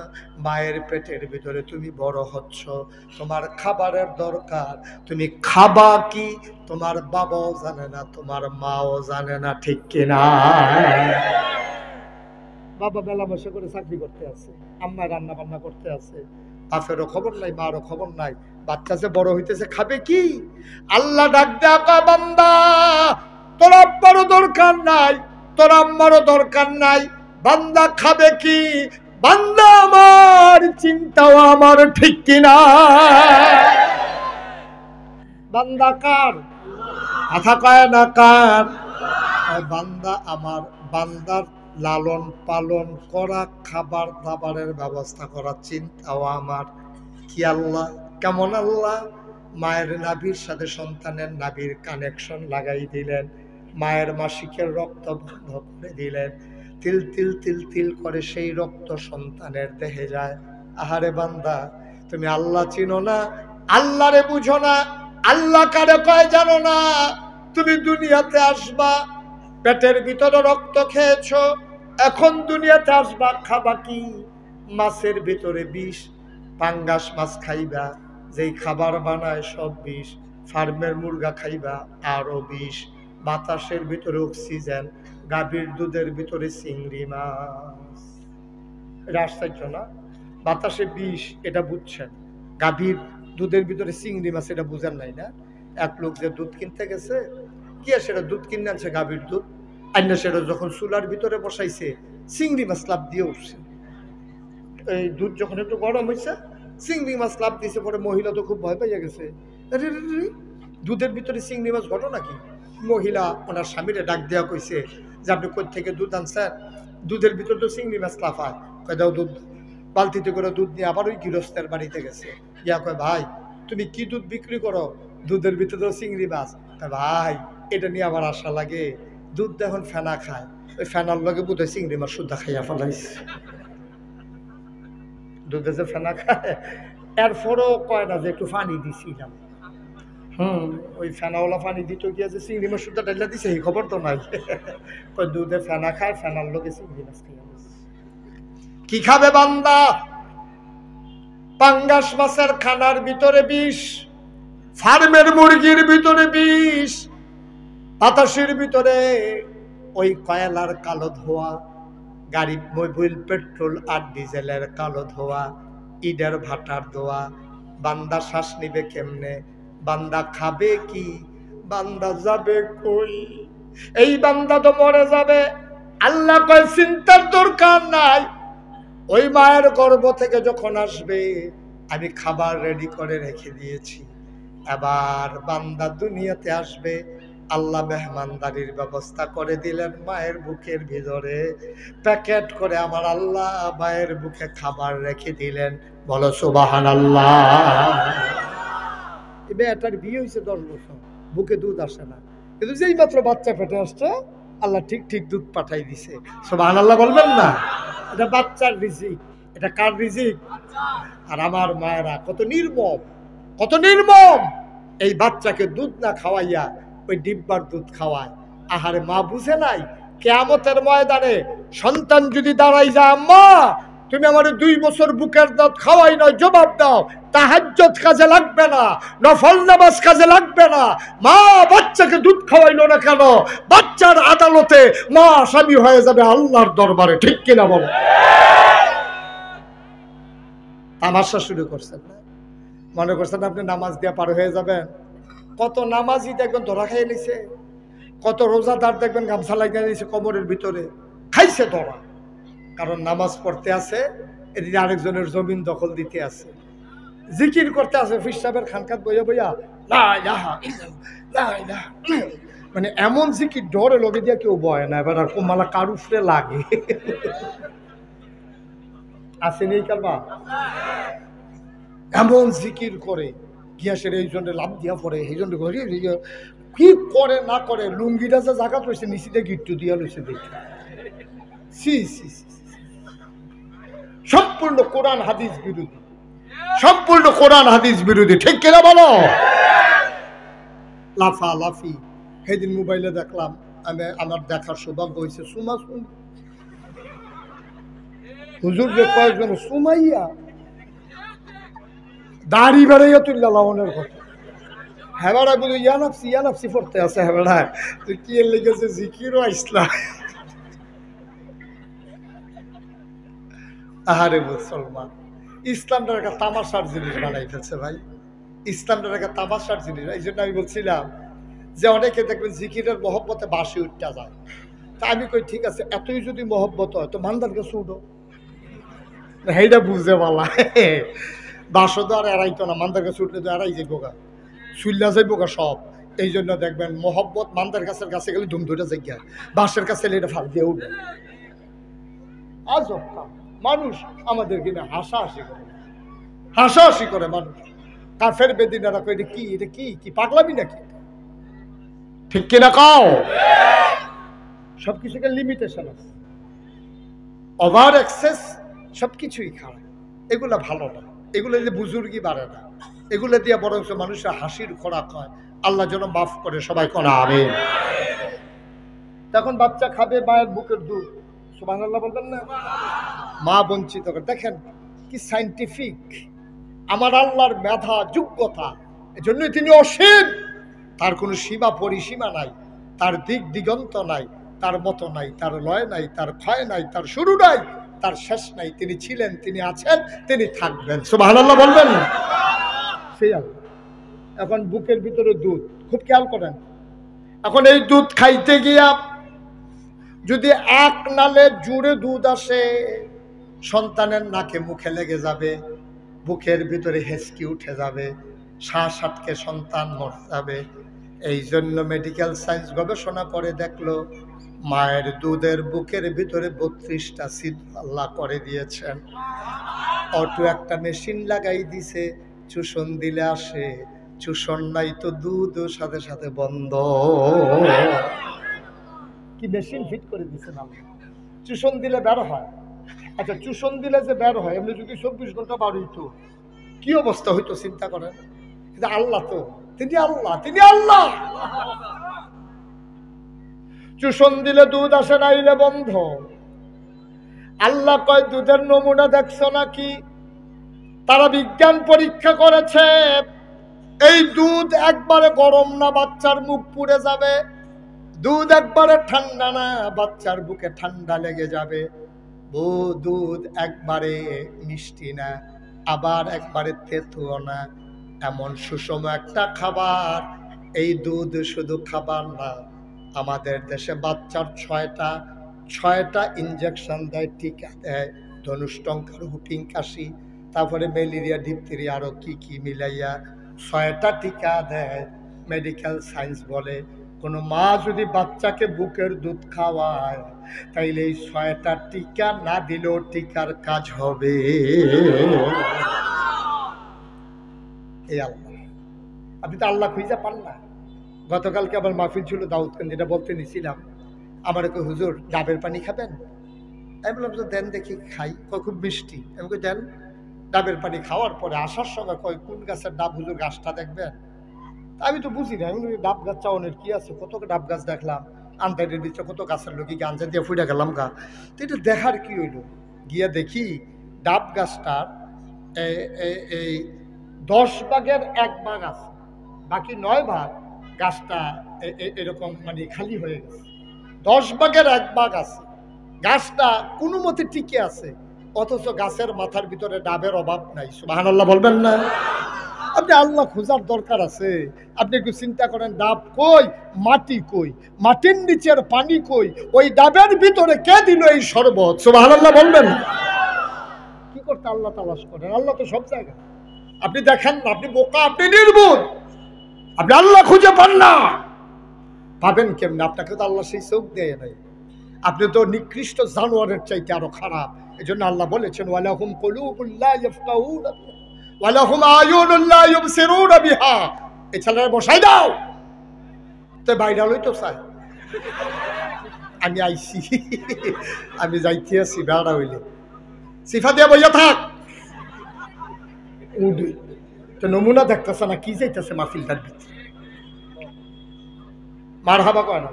মায়ের পেটের ভিতরে তুমি বড় হচ্ছ, তোমার খাবারের দরকার, তুমি খাবা কি তোমার বাবাও জানে না, তোমার মাও জানে না, ঠিক কিনা? বাবা মেলা বসে করে চাকরি করতে আছে, আম্মা রান্না বান্না করতে আছে, বাপেরও খবর নাই, মারও খবর নাই, বাচ্চা যে বড় হইতেছে খাবে কি? আল্লাহ ডাক দেয়া কয়, বান্দা তোর আব্বারও দরকার নাই, তোর আম্মারও দরকার নাই, বান্দা খাবে কি? বান্দা আমার চিন্তাও আমার, ঠিক কিনা? বান্দা কার? কথা কয় না কার? বান্দা আমার, বান্দার লালন পালন করা, খাবার দাবারের ব্যবস্থা করা চিন্তাও আমার। কি আল্লাহ, কেমন আল্লাহ! মায়ের নাভির সাথে সন্তানের নাভির কানেকশন লাগাই দিলেন, মায়ের মাসিকের রক্ত বন্ধ করে দিলেন, তিল তিল তিল তিল করে সেই রক্ত সন্তানের দেহে যায়। আহারে বান্দা, তুমি আল্লাহ চিনো না, আল্লাহরে বুঝো না, আল্লাহ কারে কয় জানো না। তুমি দুনিয়াতে আসবা, পেটের ভিতরে রক্ত খেয়েছো, এখন দুনিয়াতে আসবা, খাবা কি? মাছের ভিতরে বিষ, পাঙ্গাস মাছ খাইবা, যেই খাবার বানায় সব বিষ, ফার্মের মুরগা খাইবা আরো বিষ, বাতাসের ভিতরে অক্সিজেন, গাভীর দুধের ভিতরে চিংড়ি মাছ। এটা আশ্চর্য না? বাতাসে বিষ এটা বুঝছেন, গাভীর দুধের ভিতরে চিংড়ি মাছ এটা বুঝেন নাই না? এক লোক যে দুধ কিনতে গেছে, কি আর সেটা দুধ কিনে আনছে, গাভীর দুধ আইনা, সেটা যখন চুলার ভিতরে বসাইছে চিংড়ি মাছ লাভ দিয়ে উঠছে। এই দুধ যখন একটু গরম হয়েছে, চিংড়ি মাছ লাভ দিয়েছে, পরে মহিলা তো খুব ভয় পাইয়া গেছে, দুধের ভিতরে চিংড়ি মাছ, ঘটনা কি? মহিলা ওনার স্বামীরে ডাক দেওয়া কইছে যে আপনি কোথা থেকে দুধ আনছেন, দুধের ভিতরে তো চিংড়ি মাছ লাফায়, কয় দাও দুধ। বালতিতে করে দুধ নিয়ে আবার ওই গৃহস্থের বাড়িতে গেছে, ইয়া কয় ভাই তুমি কি দুধ বিক্রি করো? দুধের ভিতরে তো চিংড়ি মাছ। ভাই এটা নিয়ে আমার আশা লাগে, দুধ এখন ফেনা খায়, ওই ফেনার লগে বোধ হয় চিংড়ি মাছ শুদ্ধা খাইয়া ফেলাইছে। দুধে যে ফেনা খায়, এরপরও কয় না যে একটু পানি দিছিলাম। ওই ফেনাওয়ালা পানি দিত গিয়া যে চিংড়ি মাছ শুদ্ধা ডাইলা দিছে এই খবর তো নাই। কয় দুধে ফেনা খায়, ফেনার লগে চিংড়ি মাছ খাইয়া। কি খাবে বান্দা? পাঙ্গাস মাছের খানার ভিতরে বিষ, ফার্মের মুরগির ভিতরে বিষ, বাতাসের ভিতরে ওই কয়লার কালো ধোয়া, গাড়ি মোবিল পেট্রোল আর ডিজেলের কালো ধোয়া, ইটের ভাটার ধোয়া। বান্দা শ্বাস নিবে কেমনে? বান্দা খাবে কি? বান্দা যাবে কই? এই বান্দা তো মরে যাবে। আল্লাহ কয় চিন্তার দরকার নাই, ওই মায়ের গর্ভ থেকে যখন আসবে আমি খাবার রেডি করে রেখে দিয়েছি। এবার বান্দা দুনিয়াতে আসবে, আল্লাহ মেহমানদারির ব্যবস্থা করে দিলেন মায়ের বুকের ভিতরে, প্যাকেট করে আমার আল্লাহ মায়ের বুকে খাবার রেখে দিলেন। বলো সুবহানাল্লাহ। এই মেয়েটার বিয়ে হয়েছে 10 বছর, বুকে দুধ আসে না, কিন্তু যেই মাত্র বাচ্চা পেটে আসছে আল্লাহ ঠিক ঠিক দুধ পাঠাই দিছে। সুবহানাল্লাহ বলবেন না? এটা বাচ্চার রিজিক। এটা কার রিজিক? আর আমার মায়েরা কত নির্মম, কত নির্মম! এই বাচ্চাকে দুধ না খাওয়াইয়া ওই ডিব্বার দুধ খাওয়ায়। আহারে মা বুঝে নাই কিয়ামতের ময়দানে সন্তান যদি দাঁড়াই যায়, আম্মা তুমি আমার 2 বছর বুকের দুধ খাওয়াই নয়, জবাব দাও তাহাজ্জুদ কাজে লাগবে না, নফল নামাজ কাজে লাগবে না, মা বাচ্চাকে দুধ খাওয়াইলো না কেন? বাচ্চার আদালতে মা আসামি হয়ে যাবে আল্লাহর দরবারে। ঠিক কিনা বলো? তামাশা শুরু করছেন না? মনে করছেন আপনি নামাজ দিয়ে পার হয়ে যাবেন? কত নামাজি দেখবেন ধরা খাইয়ে নিছে, কত রোজাদার দেখবেন গামছা লাগিয়ে নিয়েছে কোমরের ভিতরে, খাইছে ধরা। কারণ নামাজ পড়তে আছে, এদিকে আরেকজনের জমিন দখল দিতে আছে, জিকির করতে আছে ফির সাহেবের খানকাত বইয়া বইয়া লা ইলাহা ইল্লাল্লাহ, লা ইলাহা ইল্লাল্লাহ। মানে এমন জিকির ডরে লগে দিয়ে কেউ বয় না, এবার আর কোমালা কারুফরে লাগে। আসেনি কালবা? এমন জিকির করে গিয়াসের এই জন্য লাভ দিয়া পড়ে, এই জন্য কি করে না করে লুঙ্গিটা যে জায়গা রয়েছে নিচিতে গিট্টু দিয়া লইছে দেখি। সি সি সম্পূর্ণ কোরআন হাদিস বিরোধী, সম্পূর্ণ কোরআন হাদিস বিরোধী। ঠিক কিনা বলো? লাফা লাফি। সেদিন মোবাইলে দেখলাম, আমি আমার দেখার সৌভাগ্য হয়েছে, সুমা সুম হুজুর যে কয়েকজন সুমাইয়া দাড়ি বেড়াইয়া তুললা লাউনের কথা। হেবাড়া বলি ইয়ানাপসি পড়তে আছে। হেবাড়া তুই কি এর লেগেছে জিকিরও আইসলা। আহারে মুসলমান, ইসলামটার একটা তামাশার জিনিস বানাই ফেলছে ভাই। ইসলামটার একটা তামাশার জিনিস। এই জন্য আমি বলছিলাম যে অনেকে দেখবেন জিকিরের মহব্বতে বাসি উঠতে যায়। তা আমি কই ঠিক আছে, এতই যদি মহব্বত হয় তো মান্দার কাছে উঠো। এইটা বুঝে বলা বাসও তো আর এড়াইতো না, মান্দার কাছে উঠলে তো এড়াই যাইব গা, শুইলা যাইব গা সব। এই জন্য দেখবেন মহব্বত মান্দার গাছের কাছে গেলে ধুম ধরে যাই, বাঁশের কাছে এটা ফাল দিয়ে উঠবে। আজব মানুষ আমাদের কিনা হাসাহাসি করে, হাসাহাসি করে মানুষ। কাফের বেদিনারা কই এটা কি, এটা কি কি পাগলামি নাকি? ঠিক কিনা কাও? সবকিছুকে লিমিটেশন আছে, ওভার এক্সেস সবকিছুই খারাপ। এগুলা ভালো না, এগুলো যে বুজুর্গি বাড়ে না, এগুলো দিয়ে বরং মানুষের হাসির খোরাক হয়। আল্লাহ যেন মাফ করে সবাই কোনা আমিন। তখন বাচ্চা খাবে মায়ের বুকের দুধ, সুবহানাল্লাহ বলবেন না? মা বঞ্চিত করে। দেখেন কি সাইন্টিফিক আমার আল্লাহর মেধা, যোগ্যতা। এজন্যই তিনি অসীম, তার কোনো সীমা পরিসীমা নাই, তার দিক দিগন্ত নাই, তার মতো নাই, তার লয় নাই, তার ক্ষয় নাই, তার শুরু নাই, তার শেষ নাই। তিনি ছিলেন, তিনি আছেন, তিনি থাকবেন। সুবহানাল্লাহ বলবেন না? সেই আল্লাহ। এখন বুকের ভিতরে দুধ, খুব খেয়াল করেন। এখন এই দুধ খাইতে গিয়া যদি এক নালে জুড়ে দুধ আসে, সন্তানের নাকে মুখে লেগে যাবে, বুকের ভিতরে হেঁচকি উঠে যাবে, শ্বাস আটকে সন্তান মরে যাবে। এই জন্য মেডিকেল সায়েন্স গবেষণা করে দেখলো মায়ের দুধের বুকের ভিতরে 32টা ছিদ্র আল্লাহ করে দিয়েছেন। অটো একটা মেশিন লাগাই দিছে, চুষণ দিলে আসে, চুষণ নাই তো দুধ সাথে সাথে বন্ধ। কি মেশিন ফিট করে দিচ্ছেন আল্লাহ, চুষণ দিলে বের হয়। আচ্ছা চুষণ দিলে যে বের হয়, এমনি যদি 24 ঘন্টা বার হইতো কি অবস্থা হইতো চিন্তা করেন। কিন্তু আল্লাহ তো, তিনি আল্লাহ, তিনি আল্লাহ। চুষণ দিলে দুধ আসে, নাইলে বন্ধ। আল্লাহ কয় দুধের নমুনা দেখছো নাকি? তারা বিজ্ঞান পরীক্ষা করেছে, এই দুধ একবারে গরম না, বাচ্চার মুখ পুড়ে যাবে। দুধ একবারে ঠান্ডা না, বাচ্চার বুকে ঠান্ডা লেগে যাবে। দুধ একবারে মিষ্টি না, আবার একবারে তেতুও না। এমন সুষম একটা খাবার। এই দুধ শুধু খাবার না, আমাদের দেশে বাচ্চার 6টা ইনজেকশন দেয়, টিকা দেয়, ধনুষ্টঙ্কার, হুপিং কাশি, তারপরে ম্যালেরিয়া, ডিপথেরিয়া, আরো কি কি মিলাইয়া 6টা টিকা দেয়। মেডিকেল সায়েন্স বলে কোন মা যদি বাচ্চাকে বুকের দুধ খাওয়ায় তাইলে এই 6টা টিকা না দিলেও টিকার কাজ হবে। এই আল্লাহ, আপনি তো আল্লাহ খুঁজে পান না। গতকালকে আবার মাহফিল ছিল দাউদখান, যেটা বলতে নিছিলাম, আমার কই হুজুর ডাবের পানি খাবেন? আমি বললাম যে দেন দেখি খাই। কয় খুব মিষ্টি। আমি কই দেন। ডাবের পানি খাওয়ার পরে আসার সময় কয় কোন গাছের ডাব হুজুর, গাছটা দেখবেন? আমি তো বুঝি না, আমি ডাব গাছ চাওয়ানোর কি আছে, কত ডাব গাছ দেখলাম, আন্দারের ভিতরে কত গাছের লোক গাঞ্জা দিয়ে ফুটে গেলাম গা। তো এটা দেখার কি হইল, গিয়া দেখি ডাব গাছটার এই 10 ভাগের 1 ভাগ আছে, বাকি 9 ভাগ গাছটা এরকম মানে খালি হয়ে গেছে। 10 ভাগের 1 ভাগ আছে, গাছটা কোনো মতে টিকে আছে, অথচ গাছের মাথার ভিতরে ডাবের অভাব নাই। সুবহানাল্লাহ বলবেন না? আপনি আল্লাহ খোঁজার দরকার আছে। আপনি একটু চিন্তা করেন, ডাব কই, মাটি কই, মাটির নিচের পানি কই, ওই ডাবের ভিতরে কে দিল এই শরবত? সুবহানাল্লাহ বলবেন? কি করতে আল্লাহ তালাশ করেন? আল্লাহ তো সব জায়গায়। আপনি দেখেন না, আপনি বোকা, আপনি নির্বোধ, আপনি আল্লাহ খুঁজে পান না। পাবেন কেমনে? আপনাকে তো আল্লাহ সেই চোখ দেয় নাই। আপনি তো নিকৃষ্ট জানোয়ারের চাইতে আরো খারাপ। এই জন্য আল্লাহ বলেছেন ওয়ালাহুম কুলুবুল লা ইয়াফকাহুনা বিহা ওয়ালাহুম আয়ুনুল লা ইউবসিরুনা বিহা। এই ছেলেরা বসাই দাও, তো বাইরে লইতো চাই। আমি আইছি, আমি যাইতে আছি, বেড়া হইলে সিফা দিয়ে বইয়া থাক। উডি তো নমুনা দেখতেছে না, কি যাইতেছে মাহফিলটার ভিতরে। মারহাবা কয় না,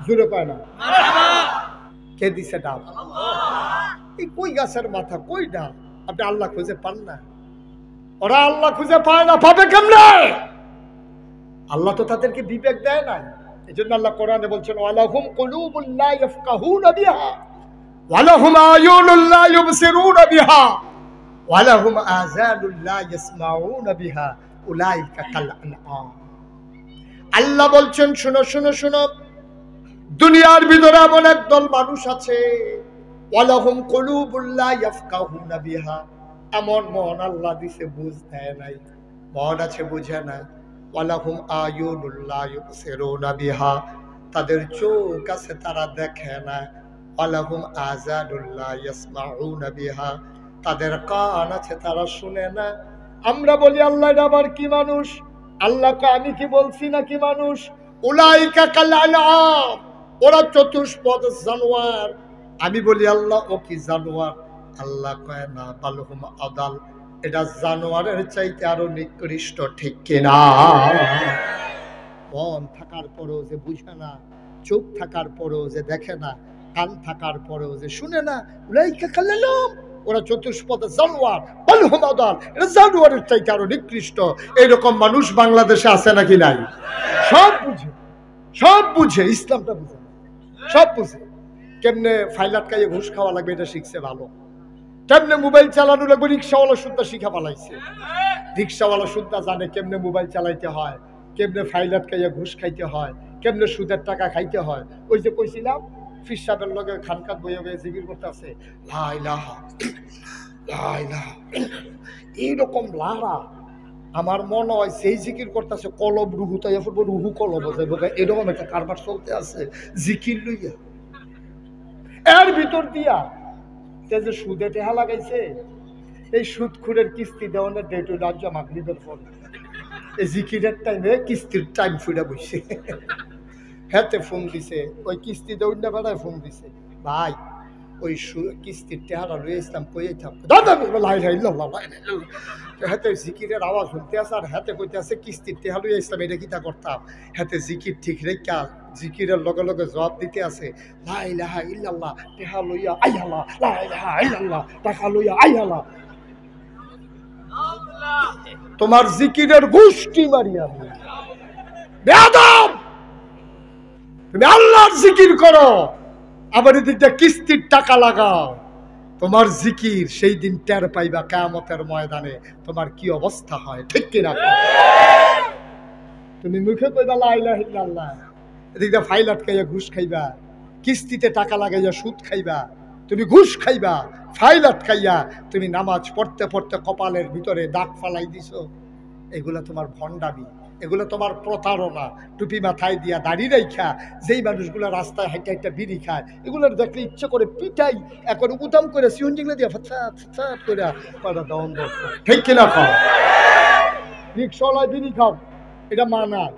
জুড়ে কয় না। কে দিছে ডাব? এই কই গাছের মাথা, কই ডাব? আপনি আল্লাহ খুঁজে পান না। ওরা আল্লাহ খুঁজে পায় না, পাবে কেমনে? আল্লাহ তো তাদেরকে বিবেক দেয় না। এই জন্য আল্লাহ কোরআনে বলছেন ওয়ালাহুম কুলুবুল লা ইয়াফকাহুনা বিহা ওয়ালাহুম আয়ুনুল লা ইউবসিরুনা বিহা ওয়ালাহুম আযানুল লা ইয়াসমাউনা বিহা উলাইকা কাল আনআম। আল্লাহ বলছেন শুনো শুনো শুনো, দুনিয়ার ভিতরে এমন একদল মানুষ আছে ওয়ালাহুম কুলুবুল লা ইয়াফকাহুনা বিহা, এমন মন আল্লাহ দিছে বুঝ দেয় নাই, মন আছে বুঝে না। ওয়ালাহুম আয়ুনুল লা ইউবসিরুনা বিহা, তাদের চোখ আছে তারা দেখে না। ওয়ালাহুম আযানুল লা ইয়াসমাউনা বিহা, তাদের কান আছে তারা শুনে না। আমরা বলি আল্লাহ এটা আবার কি মানুষ? আল্লাহ কয় আমি কি বলছি না কি মানুষ? উলাইকা কাল আনআম, ওরা চতুষ্পদ জানোয়ার। আমি বলি আল্লাহ ও কি জানোয়ার? আল্লাহ কয় না, বালহুম আদাল, এটা জানোয়ারের চাইতে আরো নিকৃষ্ট। ঠিক কিনা? মন থাকার পরেও যে বুঝে না, চোখ থাকার পরেও যে দেখে না, কান থাকার পরেও যে শুনে না, উলাইকা কাল আনআম, ওরা চতুষ্পদ জানোয়ার। বালহুম আদাল, এটা জানোয়ারের চাইতে আরো নিকৃষ্ট। এইরকম মানুষ বাংলাদেশে আছে নাকি নাই? সব বুঝে, সব বুঝে, ইসলামটা বুঝে, সব বুঝে। কেমনে ফাইলাট খাইয়ে ঘুষ খাওয়া লাগবে এটা শিখছে ভালো, কেমনে মোবাইল চালানো লাগবে রিক্সাওয়ালা সুদ্ধা শিখা পালাইছে। রিক্সাওয়ালা সুদ্ধা জানে কেমনে মোবাইল চালাইতে হয়, কেমনে ফাইলাট খাইয়ে ঘুষ খাইতে হয়, কেমনে সুদের টাকা খাইতে হয়। ওই যে কইছিলাম ফির সাহেবের লগে খানকাত বইয়ে বইয়ে জিকির করতে আছে, লা ইলাহা লা ইলাহা, এইরকম লারা। আমার মনে হয় সেই জিকির করতেছে কলব রুহু তাই ফুটবো, রুহু কলব এরকম একটা কারবার চলতে আছে জিকির লইয়া। এর ভিতর দিয়া যে সুদে টেহা লাগাইছে, এই সুদখুরের কিস্তি দেওয়ানোর ডেট হইল আজ মাগরিবের পর। এই জিকিরের টাইমে কিস্তির টাইম ফুড়ে বসে হাতে ফোন দিছে, ওই কিস্তি দেউন না বেড়ায় ফোন দিছে, ভাই ওই কিস্তির টেহারা রয়ে ইসলাম কইয়াই থাক হাতে জিকিরের আওয়াজ শুনতে আছে, আর হাতে কইতে আছে কিস্তির টেহা লইয়া ইসলাম এটা কিতা করতাম। হাতে জিকির ঠিক রেখা জিকিরের লগে লগে জবাব দিতে আছে, লা ইলাহা ইল্লাল্লাহ, টেহা লইয়া আইহালা, লা ইলাহা ইল্লাল্লাহ, টাকা লইয়া আইহালা। তোমার জিকিরের গোষ্ঠী মারিয়া বেয়াদব। তুমি আল্লাহর জিকির করো, আবার এদিকটা কিস্তির টাকা লাগাও। তোমার জিকির সেই দিন টের পাইবা কিয়ামতের ময়দানে তোমার কি অবস্থা হয়। ঠিক কিনা? তুমি মুখে কইবা লা ইলাহা ইল্লাল্লাহ, এদিকটা ফাইল আটকাইয়া ঘুষ খাইবা, কিস্তিতে টাকা লাগাইয়া সুদ খাইবা, তুমি ঘুষ খাইবা, ফাইল আটকাইয়া তুমি নামাজ পড়তে পড়তে কপালের ভিতরে দাগ ফালাই দিছো। এগুলা তোমার ভণ্ডামি, এগুলো তোমার প্রতারণা। টুপি মাথায় দিয়া দাড়ি রাইখা যেই মানুষগুলো রাস্তায় হাইটা হাইটা বিড়ি খায়, এগুলোর দেখলে ইচ্ছে করে পিটাই, এখন উদাম করে সিউন্ডিংলে দিয়া ফাঁচাত করে দন দরকার, ঠিক কিনা? খাও রিক্সাওয়ালায় বিড়ি খাও, এটা মানায়।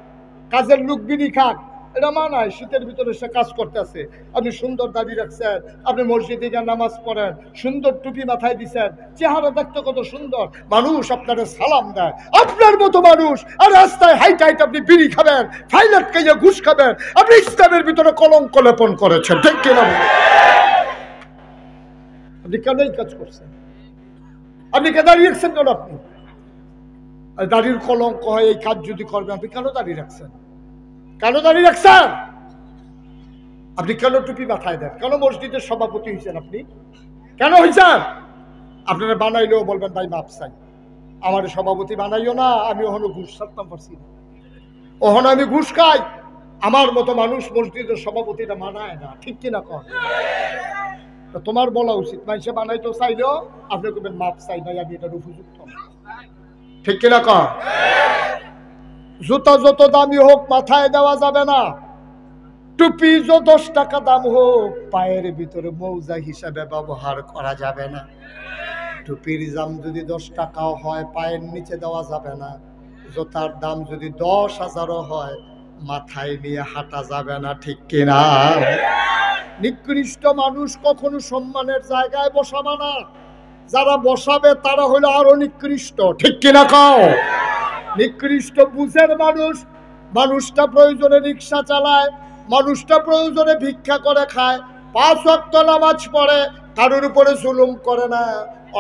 কাজের লোক বিড়ি খাক, এটা মানায়। শীতের ভিতরে সে কাজ করতেছে, আপনি সুন্দর দাড়ি রাখছেন, আপনি মসজিদে গিয়ে নামাজ পড়েন, সুন্দর টুপি মাথায় দিচ্ছেন, চেহারা দেখতে কত সুন্দর, মানুষ আপনার সালাম দেয়। আপনার মতো মানুষ আর রাস্তায় হাইট হাইট আপনি বিড়ি খাবেন, ফাইলাট খাইয়ে ঘুষ খাবেন, আপনি ইসলামের ভিতরে কলঙ্ক লেপন করেছেন, ঠিক কিনা? আপনি কেন এই কাজ করছেন? আপনি কে দাঁড়িয়ে রাখছেন কেন? আপনি দাড়ির কলঙ্ক হয় এই কাজ যদি করবেন, আপনি কেন দাঁড়িয়ে রাখছেন? কেন দাঁড়িয়ে রাখছেন? আপনি কেন টুপি মাথায় দেন? কেন মসজিদের সভাপতি হয়েছেন? আপনি কেন হয়েছেন? আপনারা বানাইলেও বলবেন ভাই মাপ চাই, আমার সভাপতি বানাইও না, আমি ওখানে ঘুষ ছাড়তাম পারছি না, ওখানে আমি ঘুষ খাই, আমার মতো মানুষ মসজিদের সভাপতিটা মানায় না, ঠিক কিনা? কর তোমার বলা উচিত, মানুষে বানাইতেও চাইলেও আপনি বলবেন মাপ চাই ভাই, আমি এটার উপযুক্ত, ঠিক কিনা? কর জুতা যত দামি হোক মাথায় দেওয়া যাবে না, টুপি যত 10 টাকা দাম হোক পায়ের ভিতরে মৌজা হিসাবে ব্যবহার করা যাবে না। টুপির দাম যদি 10 টাকাও হয় পায়ের নিচে দেওয়া যাবে না। জুতার দাম যদি 10,000ও হয় মাথায় নিয়ে হাঁটা যাবে না, ঠিক কিনা? নিকৃষ্ট মানুষ কখনো সম্মানের জায়গায় বসাবে না, যারা বসাবে তারা হলো আরো নিকৃষ্ট, ঠিক কিনা? খাও নিকৃষ্ট বুঝের মানুষ, মানুষটা প্রয়োজনে রিক্সা চালায়, মানুষটা প্রয়োজনে ভিক্ষা করে খায়, 5 ওয়াক্ত নামাজ পড়ে, কারোর উপরে জুলুম করে না,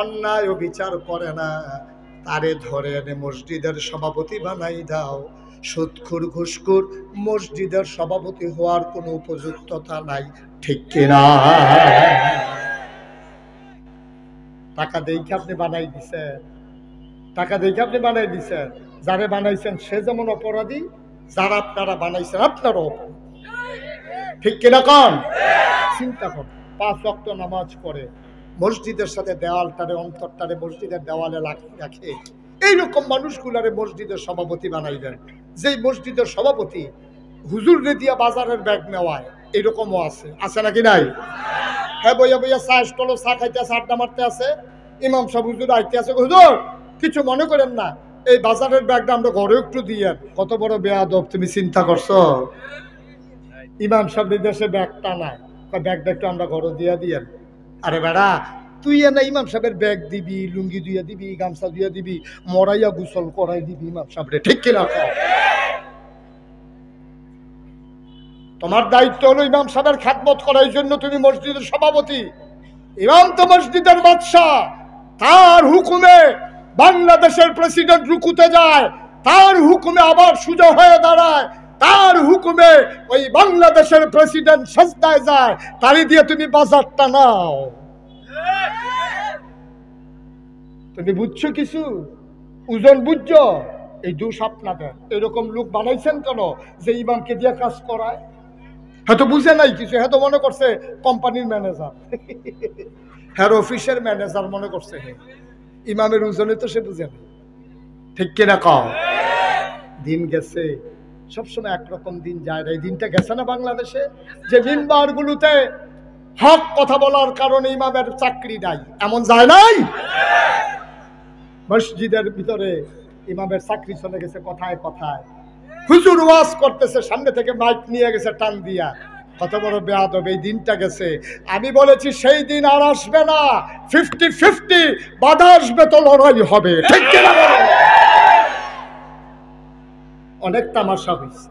অন্যায় বিচার করে না, তারে ধরে এনে মসজিদের সভাপতি বানাই দাও। সুদখোর ঘুষখোর মসজিদের সভাপতি হওয়ার কোনো উপযুক্ততা নাই, ঠিক কিনা? টাকা দেখে আপনি বানাই দিছেন, টাকা দেখে আপনি বানাই দিছেন, যারা বানাইছেন সে যেমন অপরাধী, যারা আপনারা বানাইছেন আপনারও অপরাধী, ঠিক কিনা? কন চিন্তা কর, 5 ওয়াক্ত নামাজ পড়ে, মসজিদের সাথে দেওয়ালটারে অন্তরটারে মসজিদের দেওয়ালে রাখে, এইরকম মানুষগুলারে মসজিদের সভাপতি বানাইবেন। যেই মসজিদের সভাপতি হুজুর রে দিয়া বাজারের ব্যাগ নেওয়ায়, এরকমও আছে, আছে নাকি নাই? হ্যাঁ, বইয়া বইয়া চা স্টল চা খাইতে আছে, আড্ডা মারতে আছে, ইমাম সাহেব হুজুর আইতে আছে, হুজুর কিছু মনে করেন না, এই বাজারের ব্যাগটা আমরা ঘরে একটু দিয়ে। কত বড় বেয়াদব, তুমি চিন্তা করছো? ইমাম সাহেব দেশে ব্যাগটা নাই, ব্যাগটা একটু আমরা ঘরে দিয়ে দিয়েন। আরে বেড়া, তুই না ইমাম সাহেবের ব্যাগ দিবি, লুঙ্গি দিয়ে দিবি, গামছা দিয়ে দিবি, মরাইয়া গোসল করাই দিবি ইমাম সাহেবরে, ঠিক কিনা? তোমার দায়িত্ব হলো ইমাম সাহেবের খেদমত করার জন্য, তুমি মসজিদের সভাপতি। ইমাম তো মসজিদের বাদশা, তার হুকুমে বাংলাদেশের প্রেসিডেন্ট রুকুতে যায়, তার হুকুমে আবার সোজা হয়ে দাঁড়ায়, তার হুকুমে ওই বাংলাদেশের প্রেসিডেন্ট সাজদায় যায়, তারই দিয়ে তুমি বাজারটা নাও। তুমি বুঝছো কিছু? ওজন বুঝছো? এই দোষ আপনাদের। এরকম লোক বানাইছেন কেন যে ইমামকে দিয়ে কাজ করায়? হয়তো বুঝে নাই কিছু, হয়তো মনে করছে কোম্পানির ম্যানেজার, হ্যাঁ অফিসের ম্যানেজার মনে করছে, ইমামের ওজনে তো সে বুঝে না, ঠিক কিনা? কম দিন গেছে, সবসময় একরকম দিন যায় না। এই দিনটা গেছে না বাংলাদেশে, যে মিম্বার গুলোতে হক কথা বলার কারণে ইমামের চাকরি নাই, এমন যায় নাই? মসজিদের ভিতরে ইমামের চাকরি চলে গেছে কথায় কথায়, হুজুর ওয়াজ করতেছে, সামনে থেকে মাইক নিয়ে গেছে টান দিয়া, কত বড় বেয়াদব। এই দিনটা গেছে, আমি বলেছি সেই দিন আর আসবে না, 50-50 বাধা আসবে তো লড়াই হবে, ঠিক কিনা? অনেক তামাশা হয়েছে,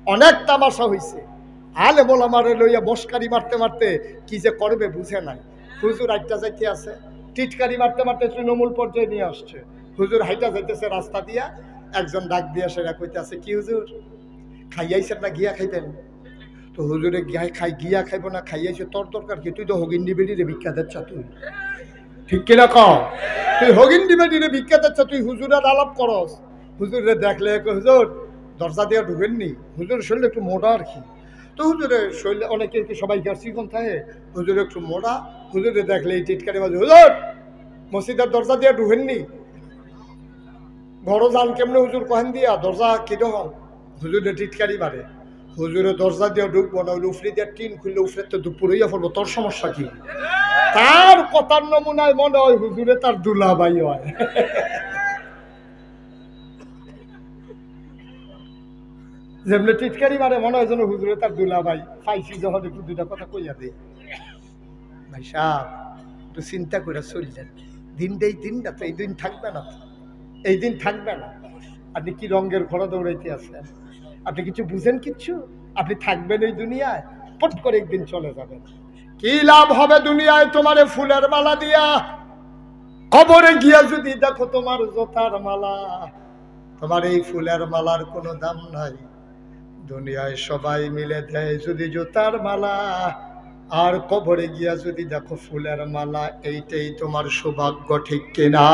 অনেক তামাশা হয়েছে। আলে মোলামারে লইয়া বসকারি মারতে মারতে কি যে করবে বুঝে নাই। হুজুর হাইটা যাইতে আছে, টিটকারি মারতে মারতে তৃণমূল পর্যায়ে নিয়ে আসছে। হুজুর হাইটা যাইতেছে রাস্তা দিয়া, একজন ডাক দিয়া সেরা কইতে আছে, কি হুজুর খাইয়াইছেন না গিয়া খাইবেন? তো হুজুরে গিয়া খাইব না খাইয়াইছে, তোর দরকার কি? তুই তো হগিন্ডি বেডিরে ভিক্ষা দিচ্ছ, তুই ঠিক কিনা? কম তুই হগিন্ডি বেডিরে ভিক্ষা দিচ্ছ, তুই হুজুরের আলাপ করস। হুজুরে দেখলে হুজুর দরজা দিয়া ঢুকেননি, হুজুর শরীরে একটু মোটা আর কি। তো হুজুরে শরীরে অনেকে সবাই চিকন থাকে, হুজুর একটু মোটা। হুজুরে দেখলে এই টিটকারি বাজে, হুজুর মসজিদের দরজা দিয়া ঢুকেননি? ঘরও যান কেমনে হুজুর কহেন দিয়া দরজা কিরকম হুজুরে টিটকারি মারে হুজুরে দরজা দিয়ে ঢুকবো না হইলে উফরি দিয়ে টিন খুললে উফরে তো দুপুর হইয়া পড়বো তোর সমস্যা কি তার কথার নমুনায় মনে হয় হুজুরে তার দুলাভাই হয় যেমনি টিটকারি মারে মনে হয় যেন হুজুরে তার দুলাভাই পাইছি যখন একটু দুইটা কথা কইয়া দেয় ভাই সাহেব একটু চিন্তা করে চললেন দিনটা তো এই দিন থাকবে না এই দিন থাকবে না আপনি কি রঙের ঘোড়া দৌড়াইতে আছেন আপনি কিছু বুঝেন কিচ্ছু আপনি থাকবেন এই দুনিয়ায় পট করে একদিন চলে যাবেন কি লাভ হবে দুনিয়ায় তোমারে ফুলের মালা দিয়া কবরে গিয়া যদি দেখো তোমার জোতার মালা তোমার এই ফুলের মালার কোনো দাম নাই দুনিয়ায় সবাই মিলে দেয় যদি জোতার মালা আর কবরে গিয়া যদি দেখো ফুলের মালা এইটাই তোমার সৌভাগ্য ঠিক কিনা